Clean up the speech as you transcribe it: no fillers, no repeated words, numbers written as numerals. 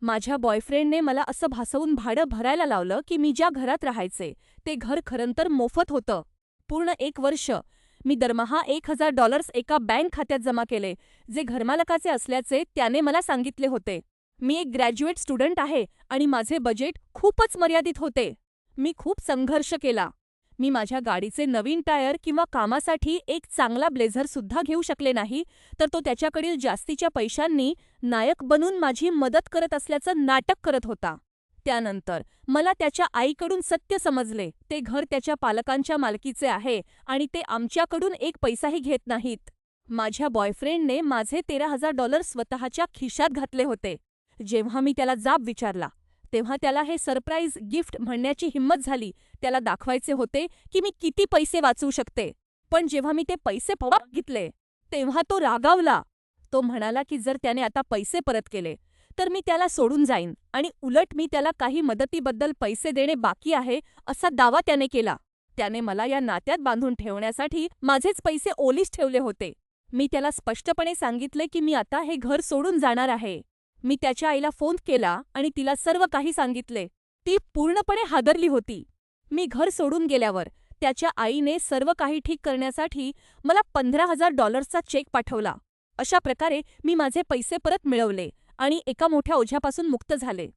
माझ्या बॉयफ्रेंडने मला असं भासवून भाडं भरायला लावलं की मी ज्या घरात राहायचे ते घर खरंतर मोफत होतं. पूर्ण 1 वर्ष मी दरमहा $1,000 एका बँक खात्यात जमा केले, जे घरमालकाचे असल्याचे त्याने मला सांगितले होते. मी एक ग्रॅज्युएट स्टुडंट आहे आणि माझे बजेट खूपच मर्यादित होते. मी खूप संघर्ष केला. मी माझ्या गाडीचे नवीन टायर किंवा कामासाठी एक चांगला ब्लेझरसुद्धा घेऊ शकले नाही, तर तो त्याच्याकडील जास्तीच्या पैशांनी नायक बनून माझी मदत करत असल्याचं नाटक करत होता. त्यानंतर मला त्याच्या आईकडून सत्य समजले, ते घर त्याच्या पालकांच्या मालकीचे आहे आणि ते आमच्याकडून एक पैसाही घेत नाहीत. माझ्या बॉयफ्रेंडने माझे $13,000 स्वतःच्या खिशात घातले होते. जेव्हा मी त्याला जाब विचारला, तेव्हा त्याला हे सरप्राईज गिफ्ट म्हणण्याची हिंमत झाली. त्याला दाखवायचे होते की मी किती पैसे वाचवू शकते. पण जेव्हा मी ते पैसे मागितले, तेव्हा तो रागावला. तो म्हणाला की जर त्याने आता पैसे परत केले, तर मी त्याला सोडून जाईन आणि उलट मी त्याला काही मदतीबद्दल पैसे देणे बाकी आहे, असा दावा त्याने केला. त्याने मला या नात्यात बांधून ठेवण्यासाठी माझेच पैसे ओलीस ठेवले होते. मी त्याला स्पष्टपणे सांगितले की मी आता हे घर सोडून जाणार आहे. मी त्याच्या आईला फोन केला आणि तिला सर्व काही सांगितले. ती पूर्णपणे हादरली होती. मी घर सोडून गेल्यावर त्याच्या आईने सर्व काही ठीक करण्यासाठी मला $15,000चा चेक पाठवला. अशा प्रकारे मी माझे पैसे परत मिळवले आणि एका मोठ्या ओझ्यापासून मुक्त झाले.